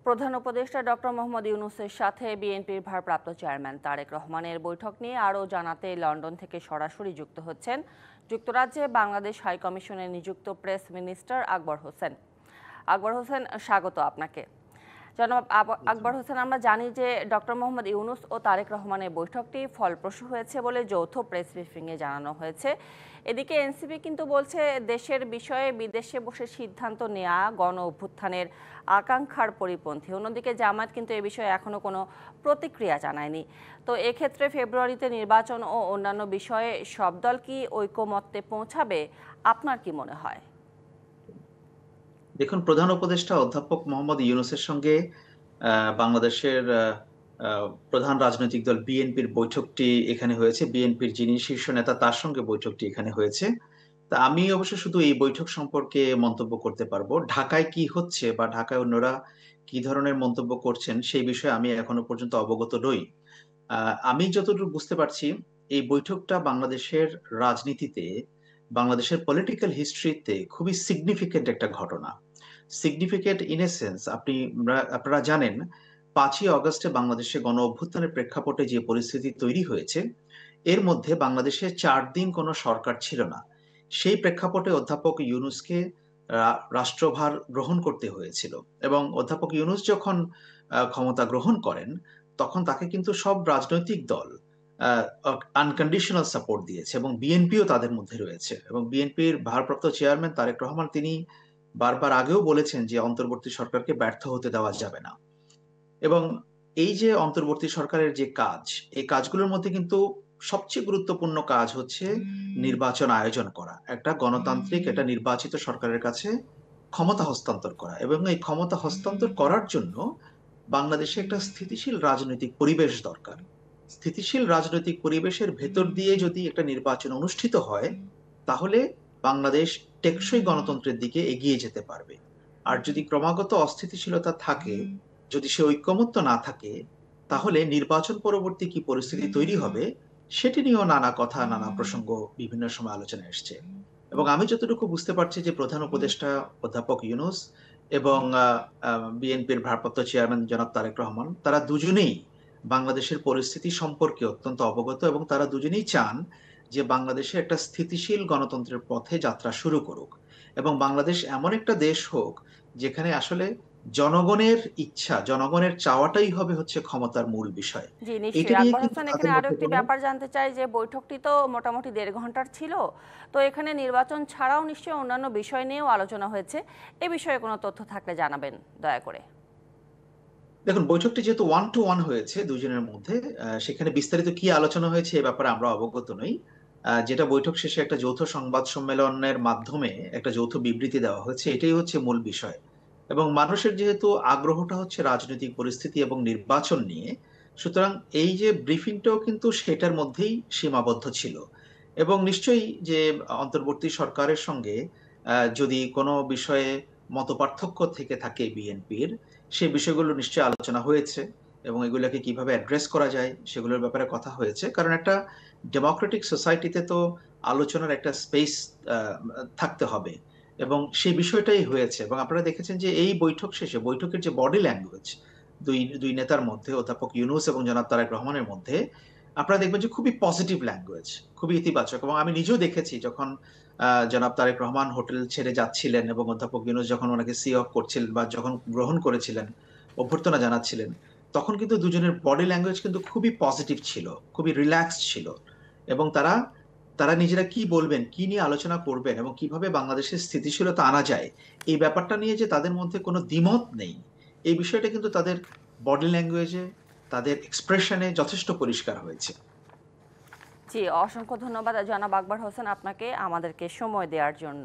প্রধান উপদেষ্টা ডক্টর মোহাম্মদ ইউনূসের সাথে বিএনপির ভারপ্রাপ্ত চেয়ারম্যান তারেক রহমানের বৈঠক নিয়ে আরও জানাতে লন্ডন থেকে সরাসরি যুক্ত হচ্ছেন যুক্তরাজ্যে বাংলাদেশ হাইকমিশনে নিযুক্ত প্রেস মিনিস্টার আকবর হোসেন। আকবর হোসেন, স্বাগত আপনাকে। জনাব আকবর হোসেন, আমরা জানি যে ডক্টর মোহাম্মদ ইউনূস ও তারেক রহমানের বৈঠকটি ফলপ্রসূ হয়েছে বলে যৌথ প্রেস ব্রিফিংয়ে জানানো হয়েছে। এদিকে এনসিপি কিন্তু বলছে দেশের বিষয়ে বিদেশে বসে সিদ্ধান্ত নেওয়া গণ অভ্যুত্থানের আকাঙ্ক্ষার পরিপন্থী। অন্যদিকে জামায়াত কিন্তু এ বিষয়ে এখনো কোনো প্রতিক্রিয়া জানায়নি। তো এক্ষেত্রে ফেব্রুয়ারিতে নির্বাচন ও অন্যান্য বিষয়ে সব দল কি ঐকমত্যে পৌঁছাবে? আপনার কি মনে হয়? দেখুন, প্রধান উপদেষ্টা অধ্যাপক মোহাম্মদ ইউনূসের সঙ্গে বাংলাদেশের প্রধান রাজনৈতিক দল বিএনপির বৈঠকটি এখানে হয়েছে। বিএনপির যিনি শীর্ষ নেতা তার সঙ্গে বৈঠকটি এখানে হয়েছে। তা আমি অবশ্য শুধু এই বৈঠক সম্পর্কে মন্তব্য করতে পারবো। ঢাকায় কি হচ্ছে বা ঢাকায় অন্যরা কি ধরনের মন্তব্য করছেন সেই বিষয়ে আমি এখনো পর্যন্ত অবগত নই। আমি যতটুকু বুঝতে পারছি, এই বৈঠকটা বাংলাদেশের রাজনীতিতে, বাংলাদেশের পলিটিক্যাল হিস্ট্রিতে খুবই সিগনিফিকেন্ট একটা ঘটনা। সিগনিফিকেন্ট ইন এ সেন্স, আপনারা জানেন 5ই অগস্টে বাংলাদেশে গণ অভ্যুত্থানের প্রেক্ষাপটে যে পরিস্থিতি তৈরি হয়েছে, এর মধ্যে বাংলাদেশে 4 দিন কোনো সরকার ছিল না। সেই প্রেক্ষাপটে অধ্যাপক ইউনূসকে রাষ্ট্রভার গ্রহণ করতে হয়েছিল এবং অধ্যাপক ইউনূস যখন ক্ষমতা গ্রহণ করেন তখন তাকে কিন্তু সব রাজনৈতিক দল আনকন্ডিশনাল সাপোর্ট দিয়েছে এবং বিএনপিও তাদের মধ্যে রয়েছে। এবং বিএনপির ভারপ্রাপ্ত চেয়ারম্যান তারেক রহমান তিনি বারবার আগেও বলেছেন যে অন্তর্বর্তী সরকারকে ব্যর্থ হতে দেওয়া যাবে না। এবং এই যে অন্তর্বর্তী সরকারের যে কাজ, এই কাজগুলোর মধ্যে কিন্তু সবচেয়ে গুরুত্বপূর্ণ কাজ হচ্ছে নির্বাচন আয়োজন করা, একটা গণতান্ত্রিক একটা নির্বাচিত সরকারের কাছে ক্ষমতা হস্তান্তর করা। এবং এই ক্ষমতা হস্তান্তর করার জন্য বাংলাদেশে একটা স্থিতিশীল রাজনৈতিক পরিবেশ দরকার। স্থিতিশীল রাজনৈতিক পরিবেশের ভেতর দিয়ে যদি একটা নির্বাচন অনুষ্ঠিত হয়, তাহলে বাংলাদেশ টেকসই গণতন্ত্রের দিকে এগিয়ে যেতে পারবে। আর যদি ক্রমাগত অস্থিতিশীলতা থাকে, যদি সে ঐকমত্য না থাকে, তাহলে নির্বাচন পরবর্তী কি পরিস্থিতি তৈরি হবে সেটি নিয়েও নানা কথা, নানা প্রসঙ্গ বিভিন্ন সময় আলোচনায় এসছে। এবং আমি যতটুকু বুঝতে পারছি যে প্রধান উপদেষ্টা অধ্যাপক ইউনূস এবং বিএনপির ভারপ্রাপ্ত চেয়ারম্যান জনাব তারেক রহমান, তারা দুজনেই বাংলাদেশের পরিস্থিতি সম্পর্কে অত্যন্ত অবগত এবং তারা দুজনেই চান যে বাংলাদেশে একটা স্থিতিশীল গণতন্ত্রের পথে যাত্রা শুরু করুক এবং বাংলাদেশ এমন একটা দেশ হোক যেখানে আসলে জনগণের ইচ্ছা, জনগণের চাওয়াটাই হবে হচ্ছে ক্ষমতার মূল বিষয়। জি, এটা নিশ্চয়ই। নিয়ে আকবর কিন্তু হোসেন, তাদের এখানে আরো মধ্যে একটি কোনো ব্যাপার জানতে চাই যে বৈঠকটি তো মোটামুটি 1.5 ঘন্টার ছিল। তো এখানে নির্বাচন ছাড়াও নিশ্চয়ই অন্যান্য বিষয় নিয়েও আলোচনা হয়েছে। এ বিষয়ে কোনো তথ্য থাকলে জানাবেন দয়া করে। দেখুন, বৈঠকটি যেহেতু ওয়ান টু ওয়ান হয়েছে দুজনের মধ্যে, সেখানে বিস্তারিত কি আলোচনা হয়েছে এ ব্যাপারে আমরা অবগত নই। যেটা বৈঠক শেষে একটা যৌথ সংবাদ সম্মেলনের মাধ্যমে একটা যৌথ বিবৃতি দেওয়া হয়েছে, এটাই হচ্ছে মূল বিষয়। এবং মানুষের যেহেতু আগ্রহটা হচ্ছে রাজনৈতিক পরিস্থিতি এবং নির্বাচন নিয়ে, সুতরাং এই যে ব্রিফিংটাও কিন্তু সেটার মধ্যেই সীমাবদ্ধ ছিল। এবং নিশ্চয়ই যে অন্তর্বর্তী সরকারের সঙ্গে যদি কোনো বিষয়ে মতপার্থক্য থেকে থাকে বিএনপির, সেই বিষয়গুলো নিশ্চয়ই আলোচনা হয়েছে এবং এগুলোকে কিভাবে অ্যাড্রেস করা যায় সেগুলোর ব্যাপারে কথা হয়েছে। কারণ একটা ডেমোক্রেটিক সোসাইটিতে তো আলোচনার একটা স্পেস থাকতে হবে এবং সেই বিষয়টাই হয়েছে। এবং আপনারা দেখেছেন যে এই বৈঠক শেষে বৈঠকের যে বডি ল্যাঙ্গুয়েজ দুই দুই নেতার মধ্যে, অধ্যাপক ইউনূস এবং জনাব তারেক রহমানের মধ্যে, আপনারা দেখবেন যে খুবই পজিটিভ ল্যাঙ্গুয়েজ, খুবই ইতিবাচক। এবং আমি নিজেও দেখেছি যখন জনাব তারেক রহমান হোটেল ছেড়ে যাচ্ছিলেন এবং অধ্যাপক ইউনূস যখন ওনাকে সি অফ করছিলেন বা যখন গ্রহণ করেছিলেন, অভ্যর্থনা জানাচ্ছিলেন, তখন কিন্তু দুজনের বডি ল্যাঙ্গুয়েজ কিন্তু খুবই পজিটিভ ছিল, খুবই রিল্যাক্সড ছিল। এবং তারা তারা নিজেরা কি বলবেন, কি নিয়ে আলোচনা করবেন এবং কিভাবে বাংলাদেশের স্থিতিশীলতা আনা যায়, এই ব্যাপারটা নিয়ে যে তাদের মধ্যে কোনো দ্বিমত নেই, এই বিষয়টা কিন্তু তাদের বডি ল্যাঙ্গুয়েজে, তাদের এক্সপ্রেশনে যথেষ্ট পরিষ্কার হয়েছে। জি, অসংখ্য ধন্যবাদ জনাব আকবর হোসেন আপনাকে আমাদেরকে সময় দেওয়ার জন্য।